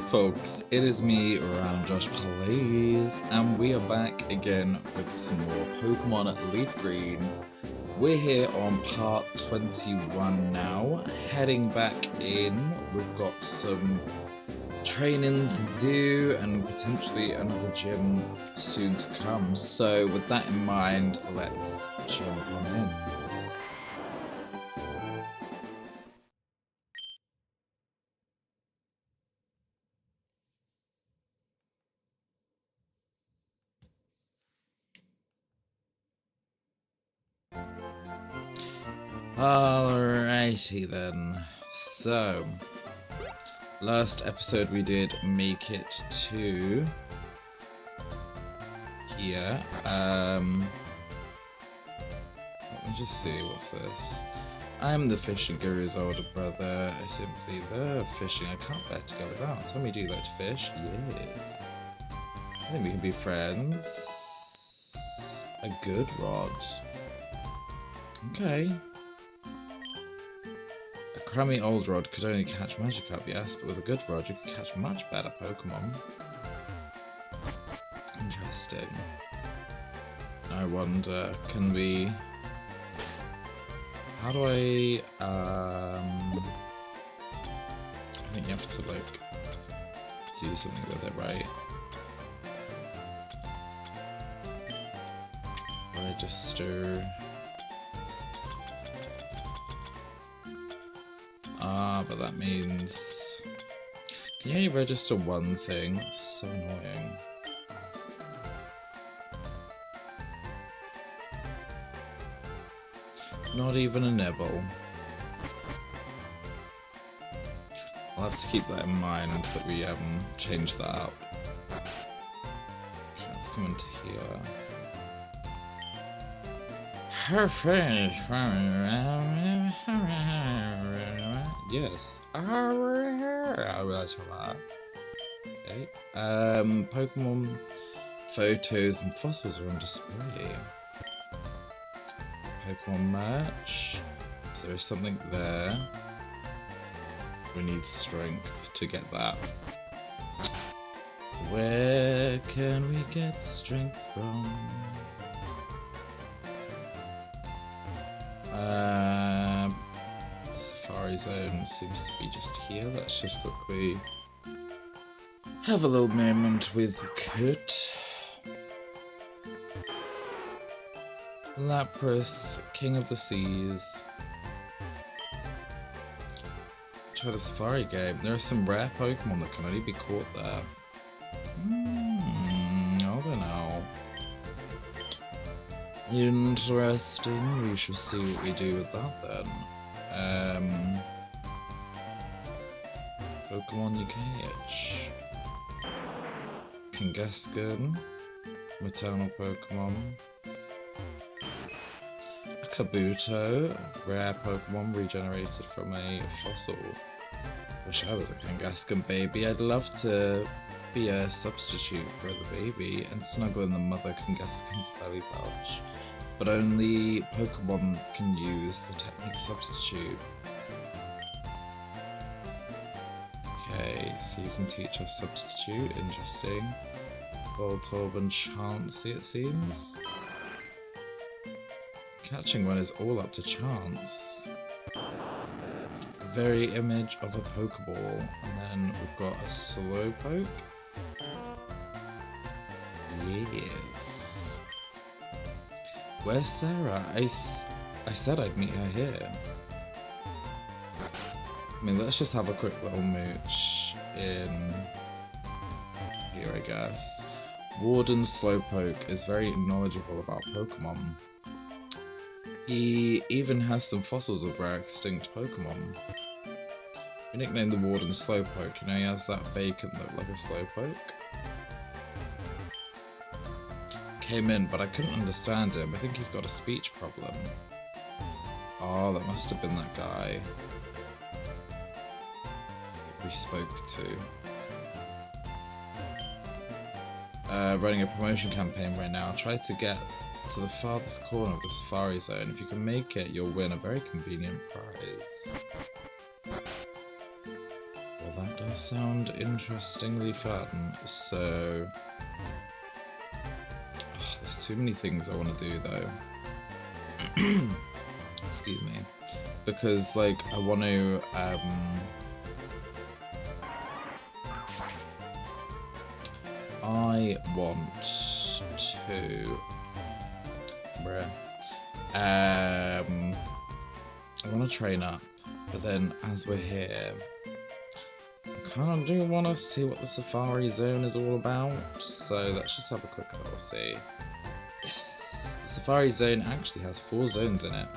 folks, it is me, RandomJosh Plays, and we are back again with some more Pokémon LeafGreen. We're here on part 21 now, heading back in. We've got some training to do and potentially another gym soon to come. So with that in mind, let's jump on in. Alrighty then, so last episode we did make it to here. Let me just see, what's this? I'm the fishing guru's older brother. I simply love fishing. I can't bear to go without. Tell me, do you like to fish? Yes. I think we can be friends. A good rod. Okay. A crummy old rod could only catch Magikarp, yes, but with a good rod you could catch much better Pokemon. Interesting. No wonder. Can we... How do I think you have to, like, do something with it, right? Register... but that means... Can you only register one thing? It's so annoying. Not even a nibble. I'll have to keep that in mind that we changed that up. Okay, let's come into here. Her friend. Yes. Okay. Pokemon photos and fossils are on display. Pokemon merch. So there's something there. We need strength to get that. Where can we get strength from? The Safari Zone seems to be just here. Let's just quickly have a little moment with Kurt. Lapras, King of the Seas. Try the Safari game. There are some rare Pokemon that can only be caught there. I don't know. Interesting. We shall see what we do with that then. Pokemon UKH. Kangaskhan. Maternal Pokemon. Kabuto, rare Pokemon regenerated from a fossil. Wish I was a Kangaskhan baby. I'd love to be a substitute for the baby and snuggle in the mother Kangaskhan's belly pouch. But only Pokemon can use the technique substitute. Okay, so you can teach us substitute. Interesting. Voltorb and Chansey, it seems. Catching one is all up to chance. The very image of a Pokeball. And then we've got a Slowpoke. Yes. Where's Sarah? I said I'd meet her here. I mean, let's just have a quick little mooch in here, I guess. Warden Slowpoke is very knowledgeable about Pokemon. He even has some fossils of rare extinct Pokemon. We nicknamed the Warden Slowpoke. You know, he has that vacant look like a Slowpoke. Came in, but I couldn't understand him. I think he's got a speech problem. Oh, that must have been that guy we spoke to. Running a promotion campaign right now. Try to get to the farthest corner of the Safari Zone. If you can make it, you'll win a very convenient prize. Well, that does sound interestingly fun. So, there's too many things I want to do though. Excuse me. Because, like, I want to, I want to, I want to train up, but then as we're here, I kind of do want to see what the Safari Zone is all about, so let's just have a quick little see. Yes, the Safari Zone actually has 4 zones in it.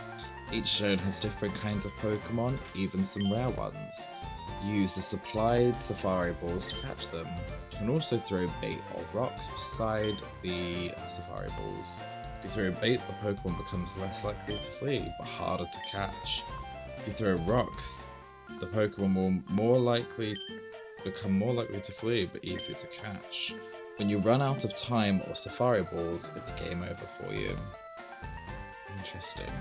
Each zone has different kinds of Pokemon, even some rare ones. Use the supplied Safari balls to catch them. You can also throw bait or rocks beside the Safari balls. If you throw bait, the Pokemon becomes less likely to flee, but harder to catch. If you throw rocks, the Pokemon will become more likely to flee, but easier to catch. When you run out of time or Safari balls, it's game over for you. Interesting.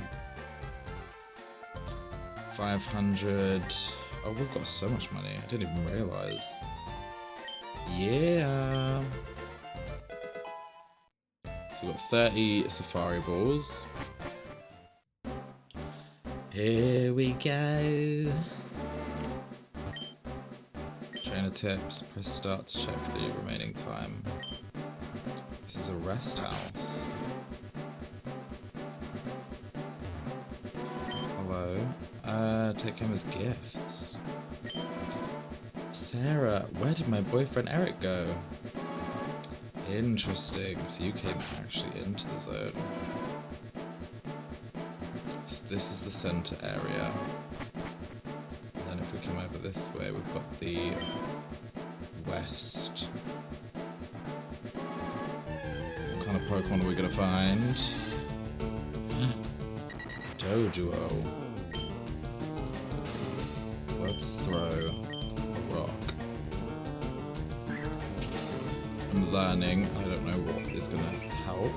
500. Oh, we've got so much money. I didn't even realise. Yeah. So we've got 30 Safari balls. Here we go. Trainer tips. Press start to check the remaining time. This is a rest house. Hello. Take home as gifts. Sarah, where did my boyfriend Eric go? Interesting. So you came actually into the zone. So this is the center area. And then if we come over this way, we've got the west. What kind of Pokemon are we gonna find? Doduo. Let's throw a rock. I'm learning. I don't know what is going to help.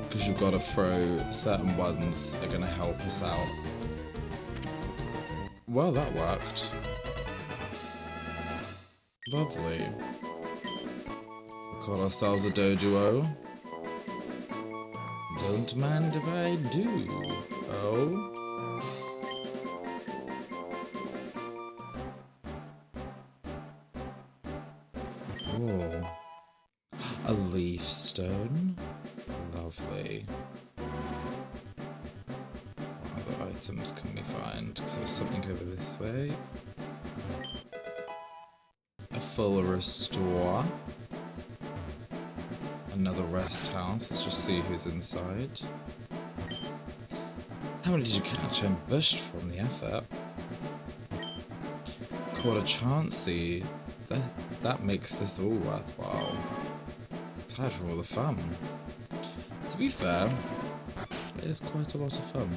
Because you've got to throw certain ones that are going to help us out. Well, that worked. Lovely. We call ourselves a Doduo. Don't mind if I do. Oh. Oh. A leaf stone. Lovely. What other items can we find? Because there's something over this way. A full restore. Another rest house. Let's just see who's inside. How many did you catch? I'm bushed from the effort. Caught a Chansey. That makes this all worthwhile. Tired from all the fun. To be fair, it is quite a lot of fun.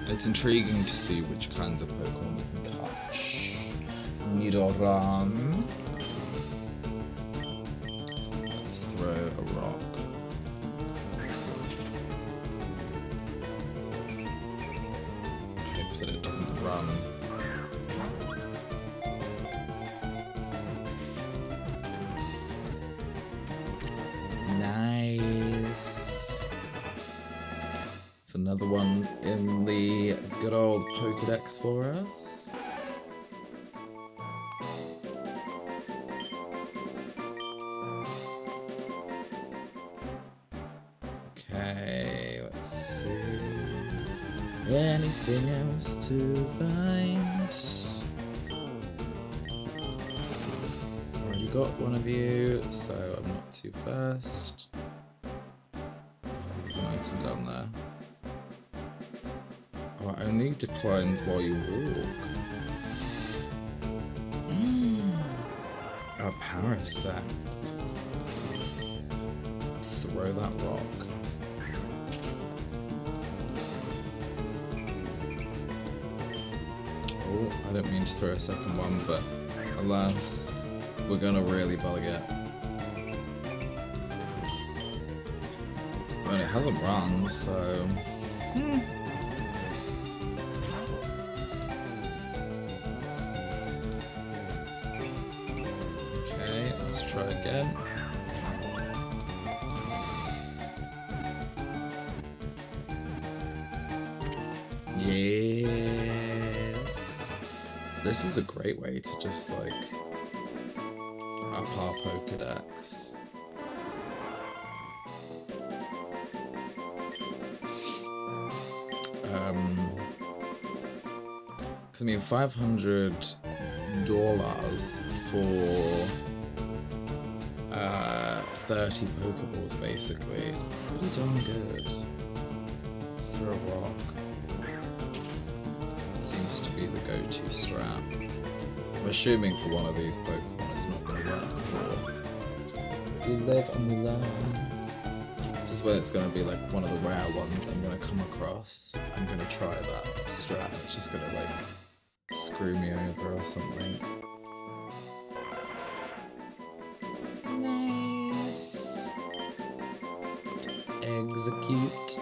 It's intriguing to see which kinds of Pokemon we can catch. Nidoran. Let's throw a rock. Hope that it doesn't run. Nice. It's another one in the good old Pokédex for us. Okay, let's see. Anything else to find? Already got one of you, so I'm not too fast. There's an item down there. Oh, it only declines while you walk. A Parasect. Throw that rock. Oh, I don't mean to throw a second one, but alas, we're gonna really bug it. And it hasn't run, so... Let's try again. Yes! This is a great way to just, like, up our Pokedex. Because, I mean, $500 for 30 Pokeballs, basically. It's pretty darn good. Is there a rock? Seems to be the go-to strat. I'm assuming for one of these Pokemon it's not going to work for. We live and we learn. This is when it's going to be like one of the rare ones I'm going to come across. I'm going to try that strat. It's just going to like screw me over or something. Nice. Execute.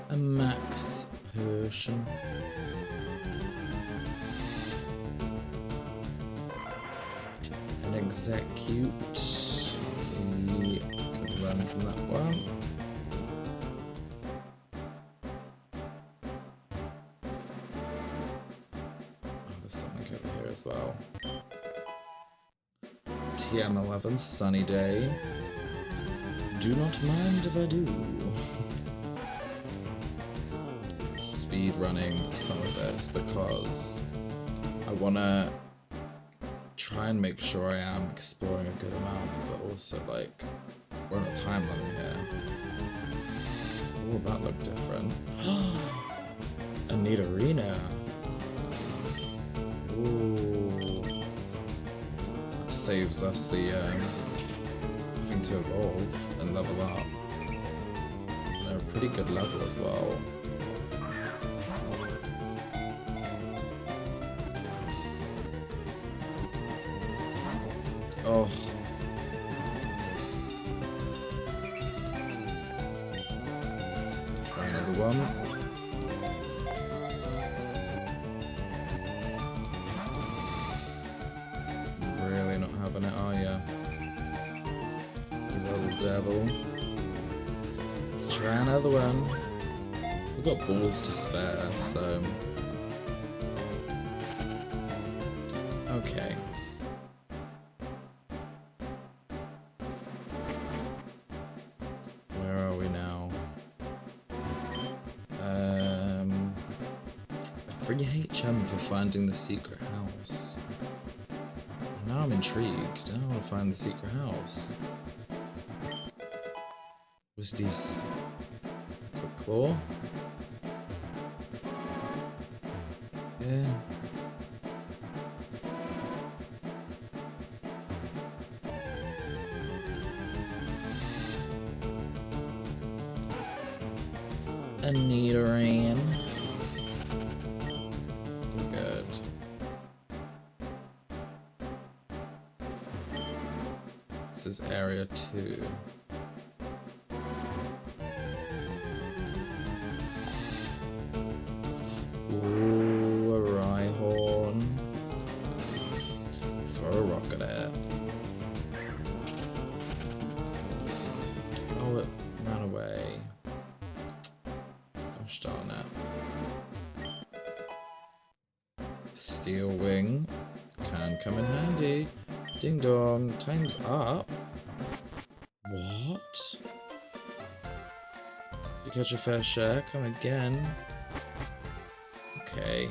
A max potion. And execute. We can run from that one. Oh, there's something over here as well. TM11, sunny day. Do not mind if I do. Speed running some of this because I want to try and make sure I am exploring a good amount, but also like we're on a time limit here. Oh, that looked different. A neat arena. Ooh, that saves us the having to evolve and level up. They're a pretty good level as well. Oh. Try another one. Really not having it, are ya? You little devil. Let's try another one. We've got balls to spare, so... Okay. Free HM for finding the secret house. Now I'm intrigued. I want to find the secret house. Was these quick claw? Yeah. A Nidoran. This is area 2. Ooh, a Rhyhorn. Throw a rock at it. Oh, it ran away. Gosh darn it. Steel Wing can come in handy. Ding dong, time's up. What? You catch your fair share, come again. Okay.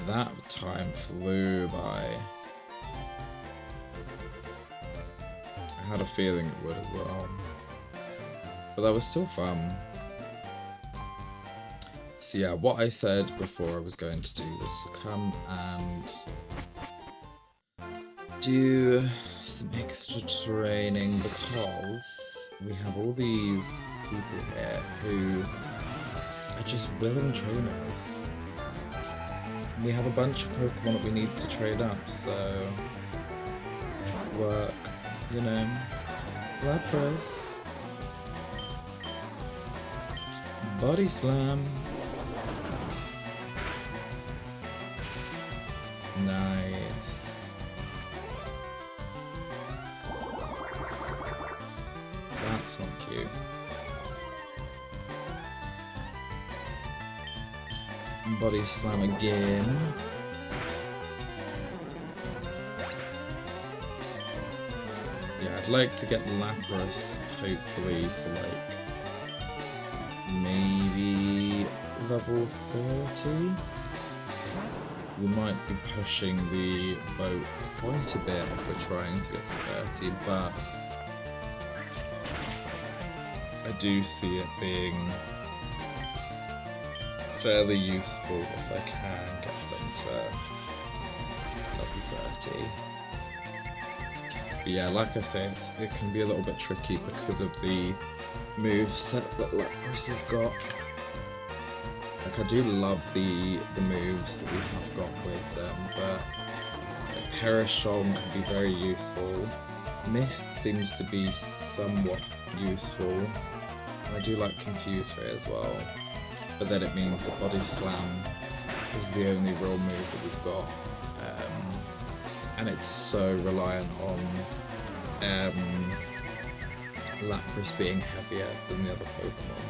That time flew by. I had a feeling it would as well. But that was still fun. So yeah, what I said before I was going to do was to come and do some extra training because we have all these people here who are just willing trainers. We have a bunch of Pokemon that we need to trade up, so work, you know, Lapras. Body slam. Nice. That's not cute. Body slam again. Yeah, I'd like to get Lapras, hopefully, to like maybe level 30. We might be pushing the boat quite a bit if we're trying to get to 30, but I do see it being fairly useful if I can get them to level 30. But yeah, like I say, it can be a little bit tricky because of the moveset that Lapras has got. Like, I do love the moves that we have got with them, but like, Parasholm can be very useful. Mist seems to be somewhat useful. I do like Confuse Ray as well, but then it means that Body Slam is the only real move that we've got, and it's so reliant on Lapras being heavier than the other Pokemon.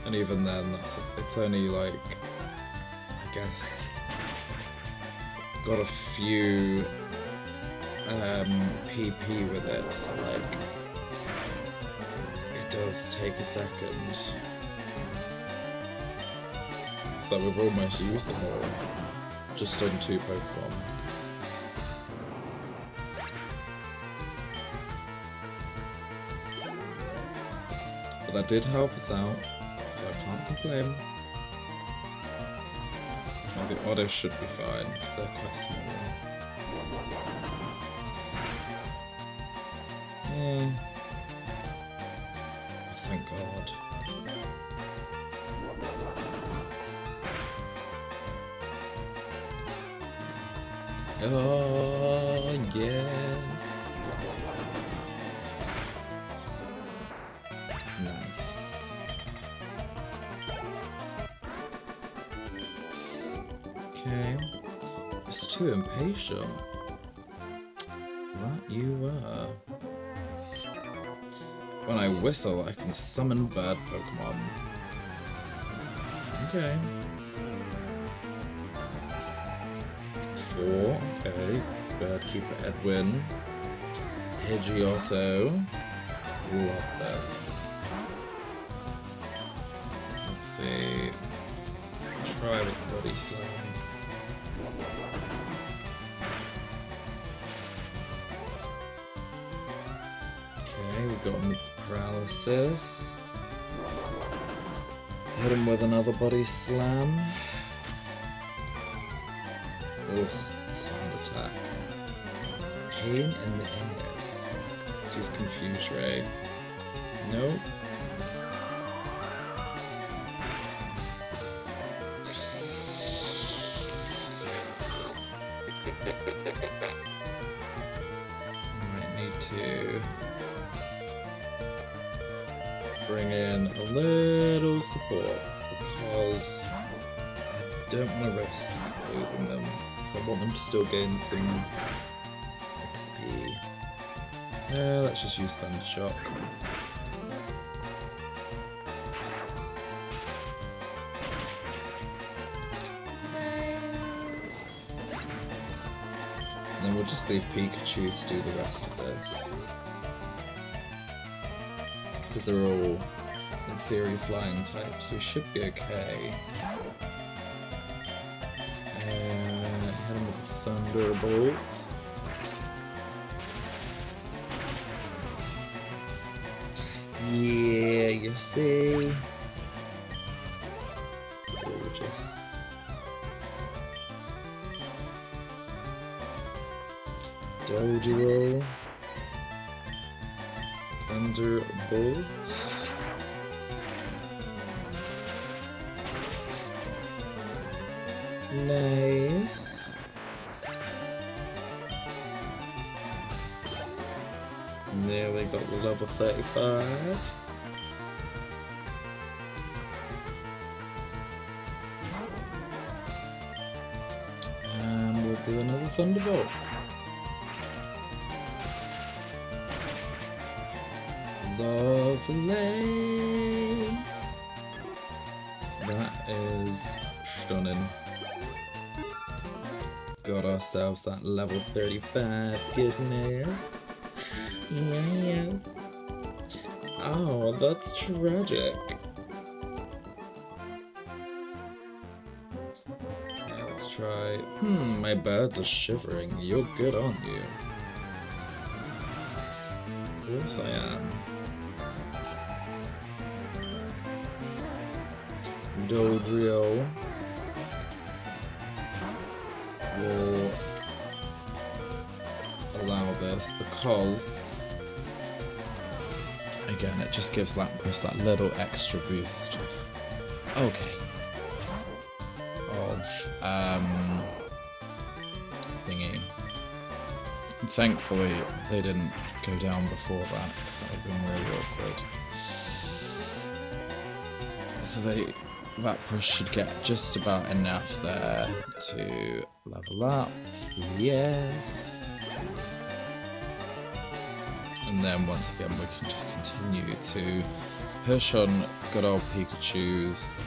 And even then, it's only like, I guess, got a few PP with it, so like, it does take a second. So we've almost used them all, just on 2 Pokemon. But that did help us out, so I can't complain. Well, the Oddish should be fine, because they're quite small. Oh, thank God. Oh, yes. Nice. Okay. It's too impatient. That you were. When I whistle, I can summon bird Pokemon. Okay. 4, okay. Birdkeeper Edwin. Pidgeotto. Love this. Let's see. Try with Body Slam. Okay, we got him with Paralysis. Hit him with another Body Slam. Ugh, sound attack. Pain in the ears. Let's use Confuse Ray. Nope. Might need to bring in a little support because I don't want to risk losing them. So I want them to still gain some XP. Let's just use Thunder Shock. Nice. And then we'll just leave Pikachu to do the rest of this. Because they're all, in theory, flying types, so we should be okay. Hit him with a Thunderbolt. Yeah, you see. Gorgeous. Dodgeball. Thunderbolt. Nice. Nearly got the level 35. And we'll do another Thunderbolt. Lovely. That is stunning. Got ourselves that level 35 goodness. Yes. Oh, that's tragic. Okay, let's try. My birds are shivering. You're good, aren't you? Of course I am. Dodrio will allow this because, again, it just gives Lapras that little extra boost. Okay. Of thingy. And thankfully, they didn't go down before that because that would have been really awkward. So Lapras should get just about enough there to level up. Yes. And then once again we can just continue to push on good old Pikachu's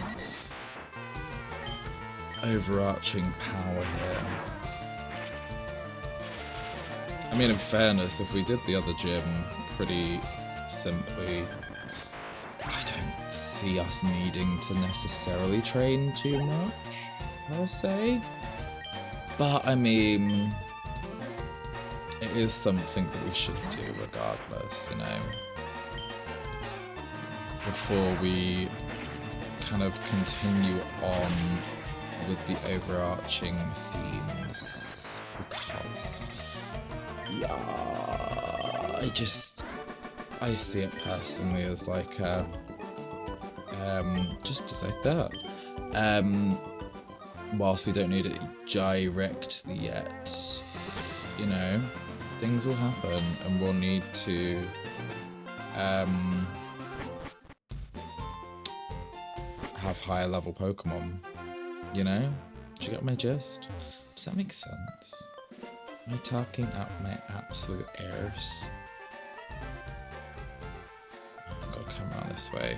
overarching power here. I mean, in fairness, if we did the other gym pretty simply, I don't see us needing to necessarily train too much, per se. But, I mean, it is something that we should do regardless, you know? Before we kind of continue on with the overarching themes. Because, yeah, I see it personally as like just as I thought. Whilst we don't need it directly yet, you know, things will happen and we'll need to have higher level Pokemon, you know? Do you get my gist? Does that make sense? Am I talking out my absolute airs? I've got to come around this way.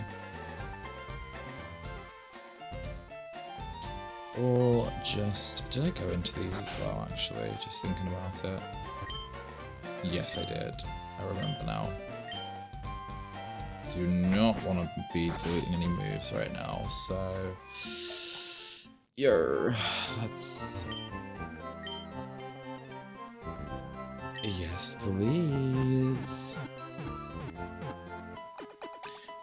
Or just... Did I go into these as well, actually? Just thinking about it. Yes, I did. I remember now. Do not want to be deleting any moves right now, so... let's... Yes, please.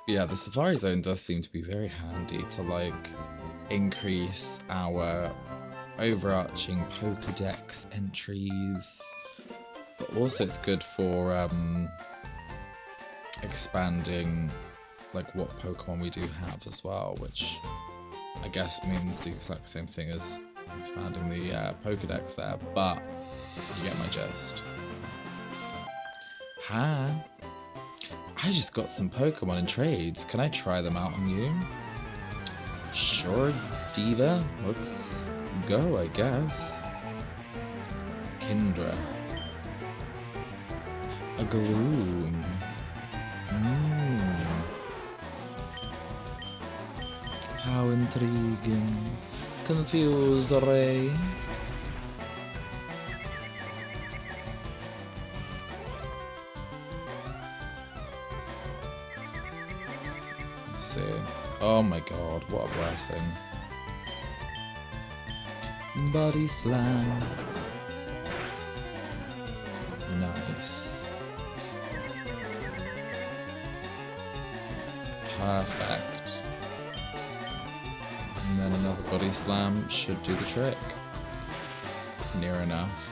Yeah, the Safari Zone does seem to be very handy to, like, increase our overarching Pokédex entries. But also it's good for, expanding, like, what Pokemon we do have as well, which I guess means the exact same thing as expanding the Pokédex there, but you get my gist. Hi. I just got some Pokemon in trades. Can I try them out on you? Sure, Diva. Let's go, I guess. Kindra. A Gloom. How intriguing. Confused Ray. Let's see. Oh my god, what a blessing. Body slam. Nice. Perfect. And then another body slam should do the trick. Near enough.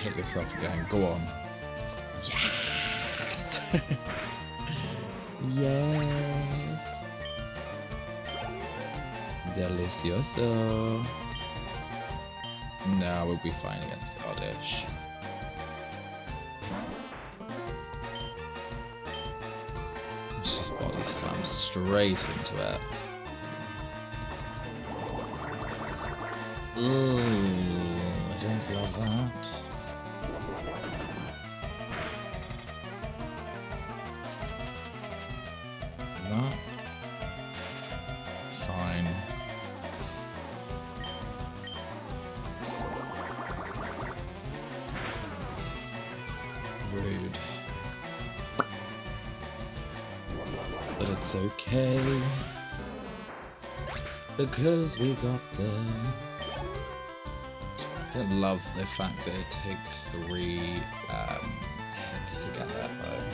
Hit yourself again, go on. Yes! Yes! Delicioso. No, we'll be fine against the Oddish. slam straight into it. Ooh, I don't love that. That. Fine. Rude. But it's okay, because we got there. I don't love the fact that it takes 3 hits to get there though.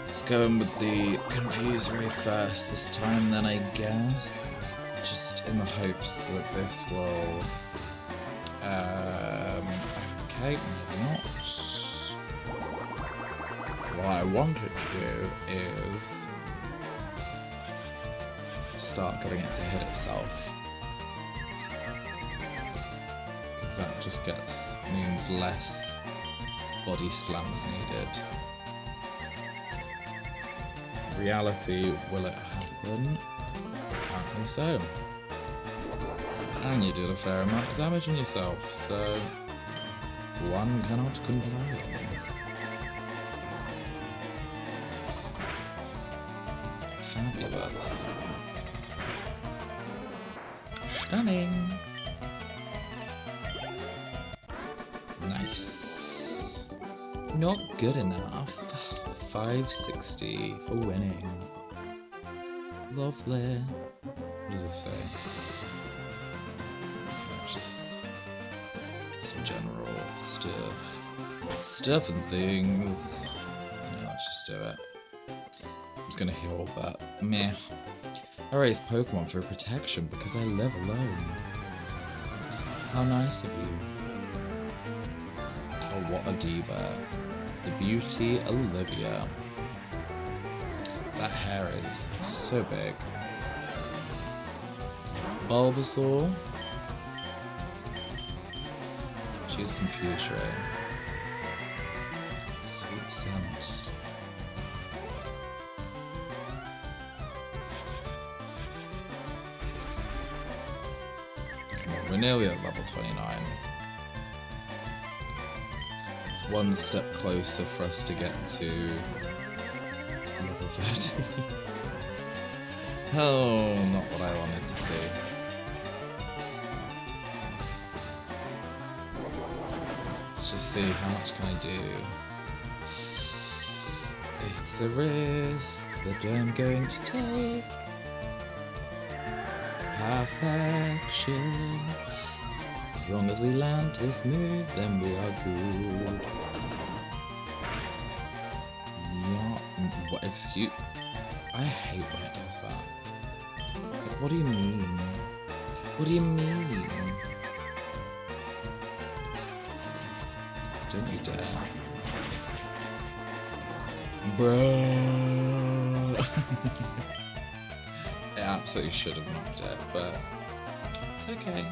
Let's go in with the Confuse Ray first this time then, I guess. Just in the hopes that this will... okay, maybe not. What I wanted to do is start getting it to hit itself. Because that just means less body slams needed. Reality, will it happen? Apparently so. And you did a fair amount of damage on yourself, so one cannot complain. Fabulous. Stunning. Nice. Not good enough. 560 for winning. Lovely. What does it say? Just some general stuff. Stuff and things. Yeah, let's just do it. I'm just gonna heal, but meh. I raise Pokemon for protection because I live alone. How nice of you. Oh, what a diva. The beauty Olivia. That hair is so big. Bulbasaur. Choose Confuse Ray. Sweet scent. Come on, we're nearly at level 29. It's one step closer for us to get to level 30. Oh, not what I wanted to see. Let's just see how much can I do. It's a risk that I'm going to take. Perfection. As long as we land this move, then we are good. Yeah. What? Excuse? I hate when it does that. Like, what do you mean? What do you mean? Don't you dare. Bro. It absolutely should have knocked it, but it's okay.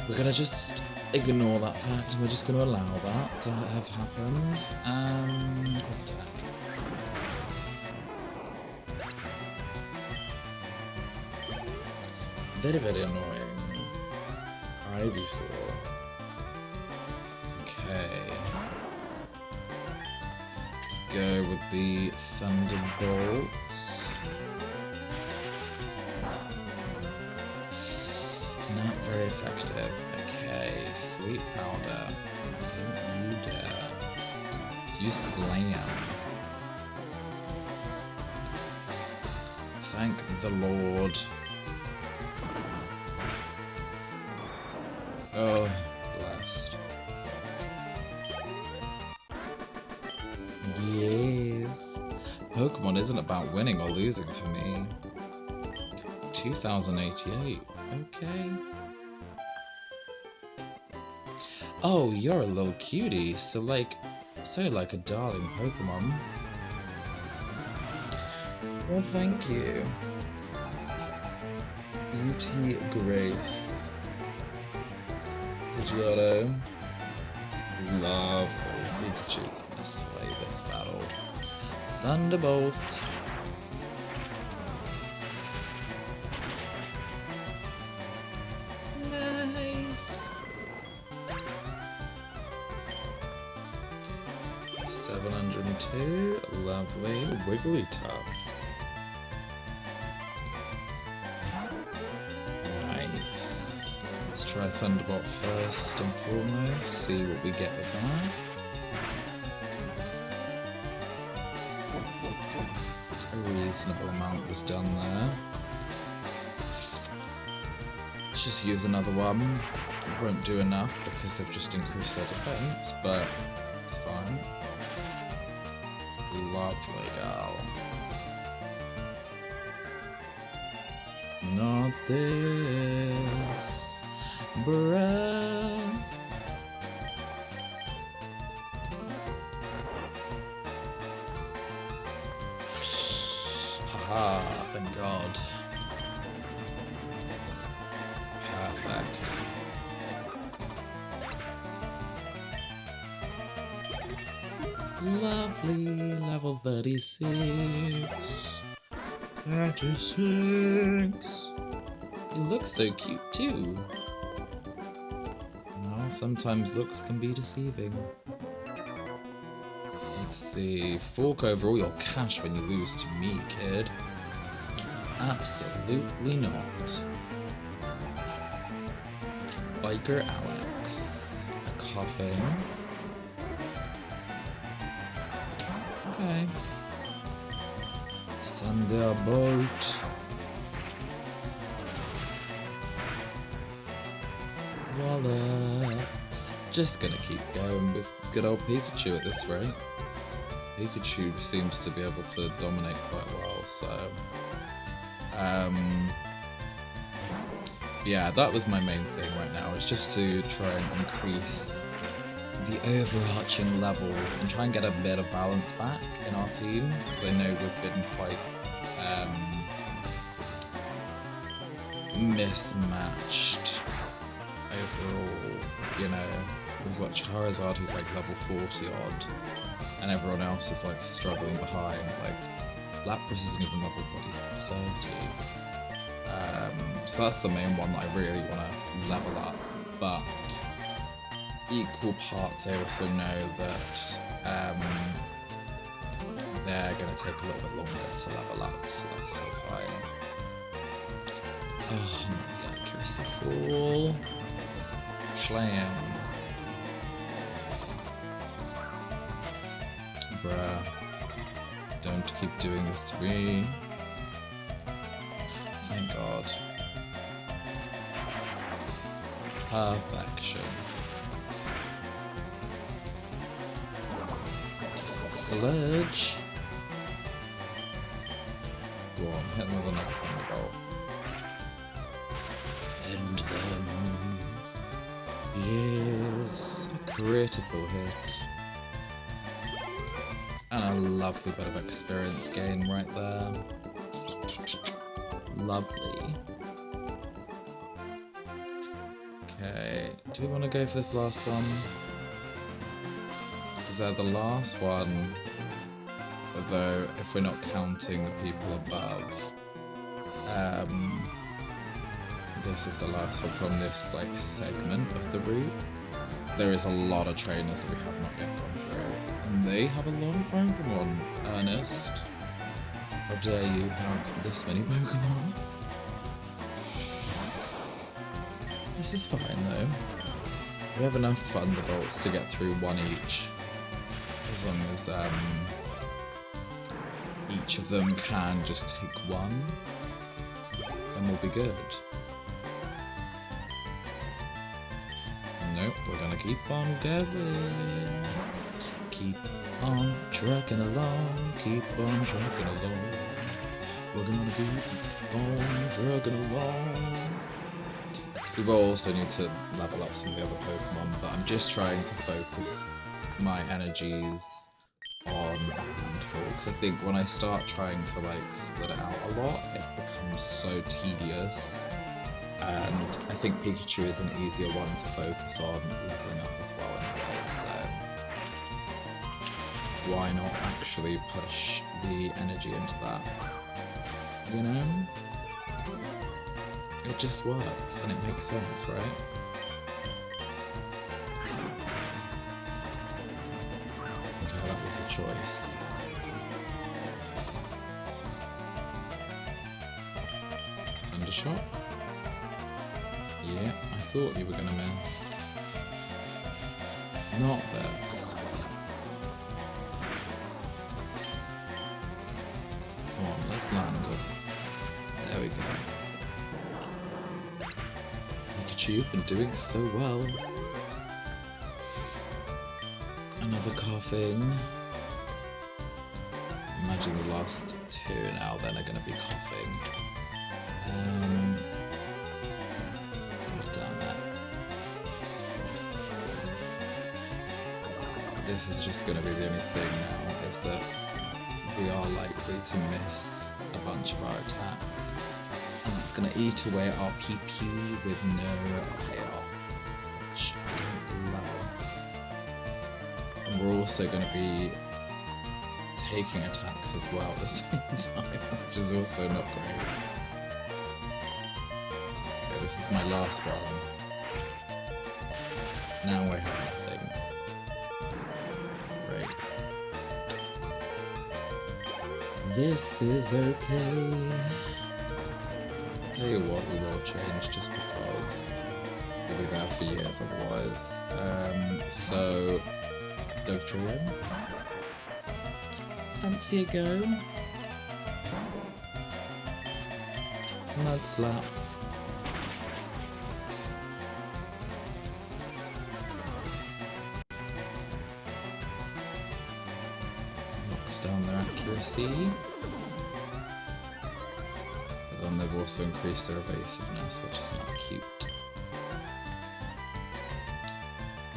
We're gonna just ignore that fact and we're just gonna allow that to have happened. Attack. Very, very annoying. Ivysaur. Okay. Let's go with the Thunderbolts. Not very effective. Okay, Sleep Powder. Don't you dare. Let's use Slam. Thank the Lord. Oh, blessed. Yes. Pokemon isn't about winning or losing for me. 2088. Okay. Oh, you're a little cutie, so like a darling Pokemon. Well, thank you. Beauty Grace. Pidgeotto. Lovely. Pikachu is gonna slay this next battle. Thunderbolt. Nice. 702. Lovely. Wigglytuff. Nice. Let's try Thunderbolt first and foremost. See what we get with that. A reasonable amount was done there. Let's just use another one. It won't do enough because they've just increased their defense, but it's fine. Lovely girl. Not this, bruh. Haha, thank God. Perfect. Lovely, level 36. 36. You look so cute too. Well, sometimes looks can be deceiving. Let's see. Fork over all your cash when you lose to me, kid. Absolutely not. Biker Alex. A coffin. Okay. Thunderbolt. Voila. Just gonna keep going with good old Pikachu at this rate. Pikachu seems to be able to dominate quite well, so... yeah, that was my main thing right now, is just to try and increase the overarching levels and try and get a bit of balance back in our team, because I know we've been quite mismatched overall. You know, we've got Charizard who's like level 40 odd, and everyone else is like struggling behind. Like Lapras isn't even level 30. So that's the main one that I really want to level up, but equal parts I also know that they're going to take a little bit longer to level up, so that's so fine. Oh, not the accuracy fall. Slam. Bruh. Don't keep doing this to me. Thank God. Perfection. Sludge. Go on, hit them with another Thunderbolt. End them. Yes, a critical hit. And a lovely bit of experience gain right there. Lovely. Okay, do we want to go for this last one? Because they're the last one. Although, if we're not counting the people above, this is the last one from this like segment of the route. There is a lot of trainers that we have not yet gone through, and they have a lot of Pokémon. Ernest, how dare you have this many Pokémon? This is fine though. We have enough Thunderbolts to get through one each, as long as each of them can just take one, and we'll be good. Nope, we're gonna keep on going. Keep on trucking along, keep on trucking along. We're gonna keep on trucking along. We will also need to level up some of the other Pokemon, but I'm just trying to focus my energies on Handful, because I think when I start trying to like split it out a lot, it becomes so tedious. And I think Pikachu is an easier one to focus on leveling up as well anyway, so... why not actually push the energy into that? You know? It just works and it makes sense, right? Okay, that was a choice. Thundershot? Yeah, I thought you were gonna miss. Not this. Come on, let's land it. There we go. Pikachu been doing so well. Another coughing. Imagine the last two now then are going to be coughing. God damn it. This is just going to be the only thing now, is that we are likely to miss a bunch of our attacks. And it's going to eat away at our PP with no payoff, which I don't love. And we're also going to be taking attacks as well at the same time, which is also not great. Okay, this is my last one. Now we have nothing. Great. This is okay. Tell you what, we will change just because we'll be there for years otherwise. So, Dugtrio. Fancy a go? Mud Slap. Knocks down their accuracy. But then they've also increased their evasiveness, which is not cute.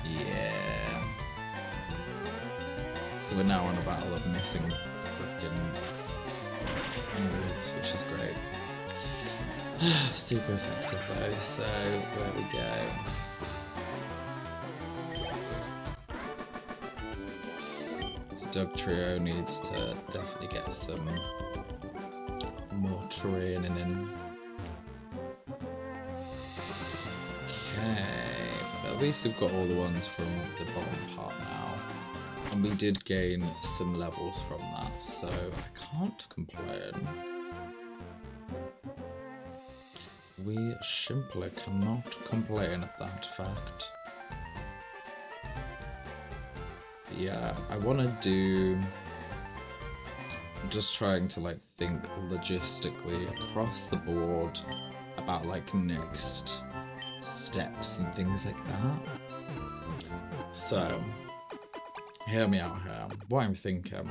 Yeah. So we're now on a battle of missing freaking moves, which is great. Super effective though, so there we go. So Dugtrio needs to definitely get some more training in. Okay, but at least we've got all the ones from the bottom part now. And we did gain some levels from that, so I can't complain. We simply cannot complain at that fact. Yeah, I want to do... I'm just trying to like think logistically across the board about like next steps and things like that. So... hear me out here. What I'm thinking,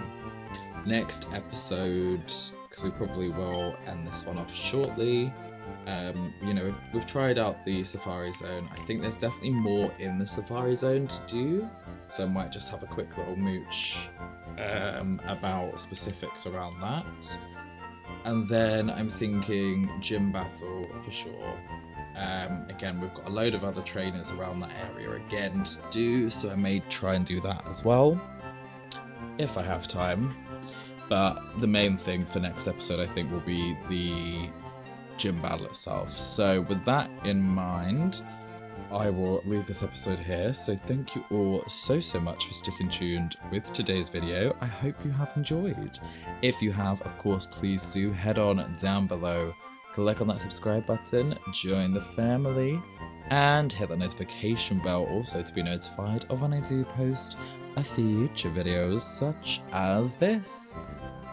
next episode, because we probably will end this one off shortly. You know, we've tried out the Safari Zone. I think there's definitely more in the Safari Zone to do, so I might just have a quick little mooch about specifics around that. And then I'm thinking gym battle for sure. Again, we've got a load of other trainers around that area again to do, so I may try and do that as well, if I have time. But the main thing for next episode, I think, will be the gym battle itself. So with that in mind, I will leave this episode here. So thank you all so much for sticking tuned with today's video. I hope you have enjoyed. If you have, of course, please do head on down below, click on that subscribe button, join the family, and hit the notification bell also to be notified of when I do post a future videos such as this.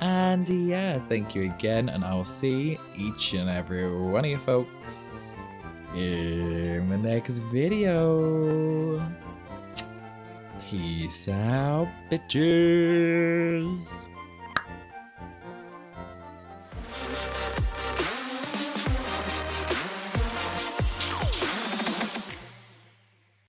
And yeah, thank you again, and I will see each and every one of you folks in the next video. Peace out, bitches.